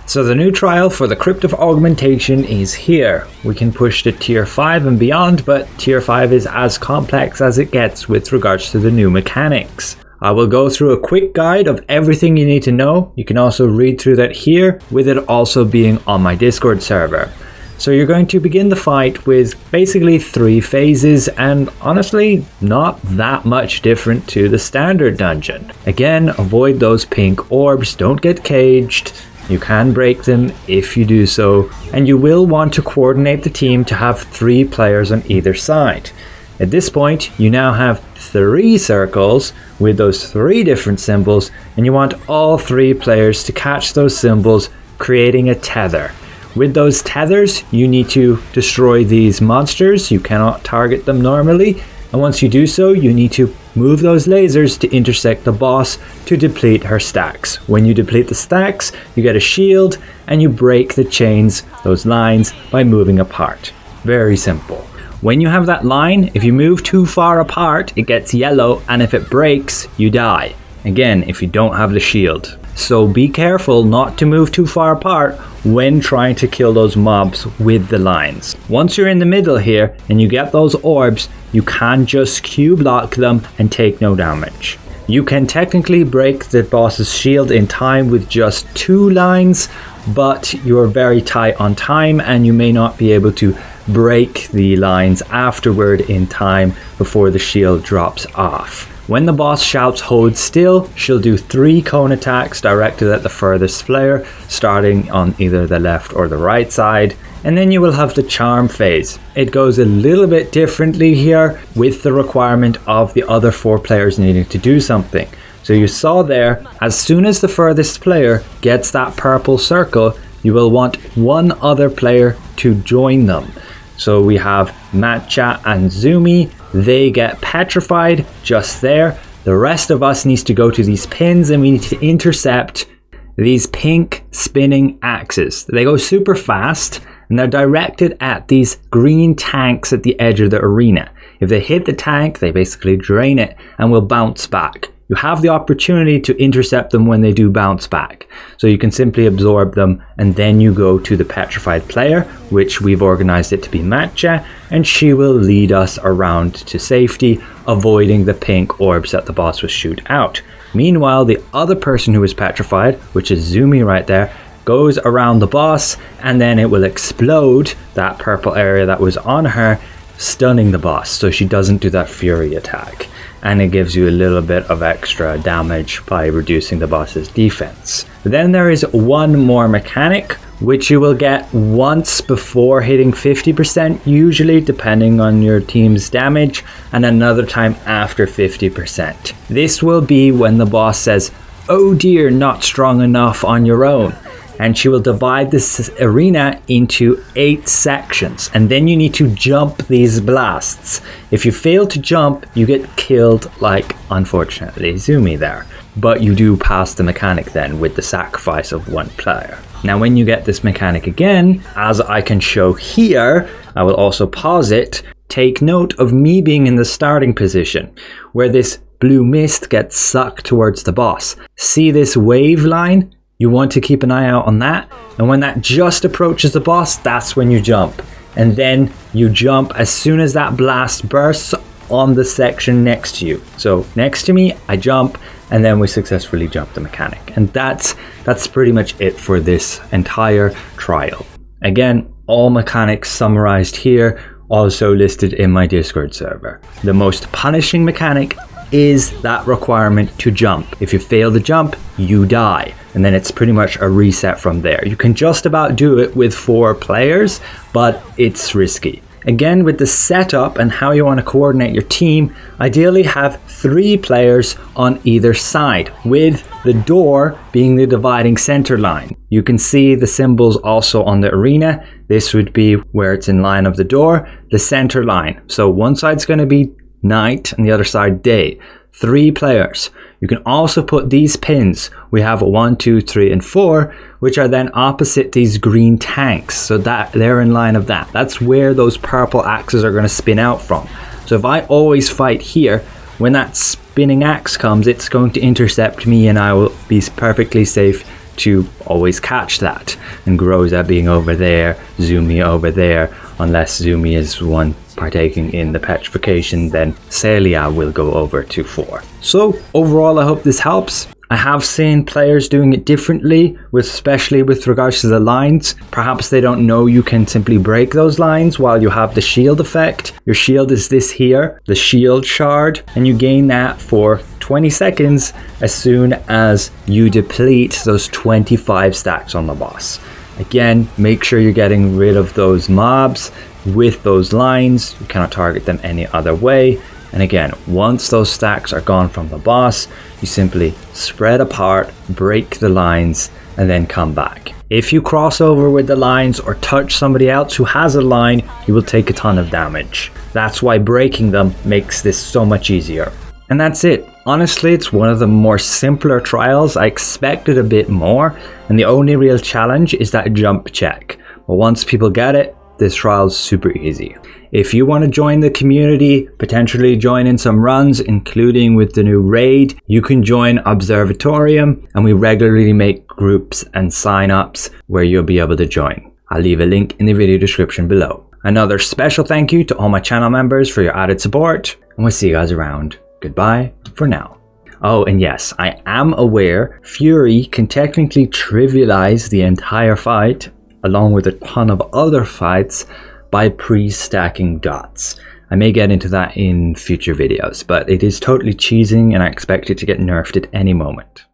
So the new trial for the Crypt of Augmentation is here. We can push to tier 5 and beyond, but tier 5 is as complex as it gets with regards to the new mechanics. I will go through a quick guide of everything you need to know. You can also read through that here, with it also being on my Discord server. So you're going to begin the fight with basically 3 phases, and honestly not that much different to the standard dungeon. Again, avoid those pink orbs, don't get caged. You can break them if you do so, and you will want to coordinate the team to have 3 players on either side. At this point, you now have 3 circles with those 3 different symbols, and you want all 3 players to catch those symbols, creating a tether. With those tethers, you need to destroy these monsters. You cannot target them normally, and once you do so, you need to move those lasers to intersect the boss to deplete her stacks. When you deplete the stacks, you get a shield, and you break the chains, those lines, by moving apart. Very simple. When you have that line, if you move too far apart, it gets yellow, and if it breaks, you die. Again, if you don't have the shield. So be careful not to move too far apart when trying to kill those mobs with the lines. Once you're in the middle here and you get those orbs, you can just Q block them and take no damage. You can technically break the boss's shield in time with just 2 lines, but you're very tight on time and you may not be able to break the lines afterward in time before the shield drops off. When the boss shouts hold still, she'll do 3 cone attacks directed at the furthest player, starting on either the left or the right side, and then you will have the charm phase. It goes a little bit differently here, with the requirement of the other 4 players needing to do something. So you saw there, as soon as the furthest player gets that purple circle, you will want 1 other player to join them. So we have Matcha and Zumi. They get petrified just there. The rest of us needs to go to these pins and we need to intercept these pink spinning axes. They go super fast and they're directed at these green tanks at the edge of the arena. If they hit the tank, they basically drain it and will bounce back. You have the opportunity to intercept them when they do bounce back. So you can simply absorb them and then you go to the petrified player, which we've organized it to be Matcha, and she will lead us around to safety, avoiding the pink orbs that the boss will shoot out. Meanwhile, the other person who is petrified, which is Zumi right there, goes around the boss and then it will explode that purple area that was on her, stunning the boss so she doesn't do that fury attack. And it gives you a little bit of extra damage by reducing the boss's defense. Then there is 1 more mechanic, which you will get once before hitting 50%, usually depending on your team's damage, and another time after 50%. This will be when the boss says, "Oh dear, not strong enough on your own." And she will divide this arena into 8 sections, and then you need to jump these blasts. If you fail to jump, you get killed, like unfortunately Zumi there. But you do pass the mechanic then with the sacrifice of 1 player. Now when you get this mechanic again, as I can show here, I will also pause it, take note of me being in the starting position, where this blue mist gets sucked towards the boss. See this wave line? You want to keep an eye out on that, and when that just approaches the boss, that's when you jump. And then you jump as soon as that blast bursts on the section next to you. So next to me, I jump, and then we successfully jump the mechanic. And that's pretty much it for this entire trial. Again, all mechanics summarized here, also listed in my Discord server. The most punishing mechanic is that requirement to jump. If you fail to jump, you die. And then it's pretty much a reset from there. You can just about do it with 4 players, but it's risky. Again, with the setup and how you want to coordinate your team, ideally have 3 players on either side, with the door being the dividing center line. You can see the symbols also on the arena. This would be where it's in line of the door, the center line. So one side's going to be night and the other side day. 3 players. You can also put these pins. We have 1, 2, 3, and 4, which are then opposite these green tanks. So that they're in line of that. That's where those purple axes are going to spin out from. So if I always fight here, when that spinning axe comes, it's going to intercept me and I will be perfectly safe to always catch that, and Groza being over there, Zumi over there. Unless Zumi is one partaking in the petrification, then Celia will go over to 4. So overall, I hope this helps. I have seen players doing it differently, especially with regards to the lines. Perhaps they don't know you can simply break those lines while you have the shield effect. Your shield is this here, the shield shard, and you gain that for 20 seconds as soon as you deplete those 25 stacks on the boss. Again, make sure you're getting rid of those mobs with those lines. You cannot target them any other way. And again, once those stacks are gone from the boss, you simply spread apart, break the lines, and then come back. If you cross over with the lines or touch somebody else who has a line, you will take a ton of damage. That's why breaking them makes this so much easier. And that's it. Honestly, it's one of the more simpler trials. I expected a bit more, and the only real challenge is that jump check. But once people get it, this trial is super easy. If you want to join the community, potentially join in some runs, including with the new raid, you can join Observatorium, and we regularly make groups and sign-ups where you'll be able to join. I'll leave a link in the video description below. Another special thank you to all my channel members for your added support, and we'll see you guys around. Goodbye for now. Oh, and yes, I am aware Fury can technically trivialize the entire fight, along with a ton of other fights, by pre-stacking dots. I may get into that in future videos, but it is totally cheesing and I expect it to get nerfed at any moment.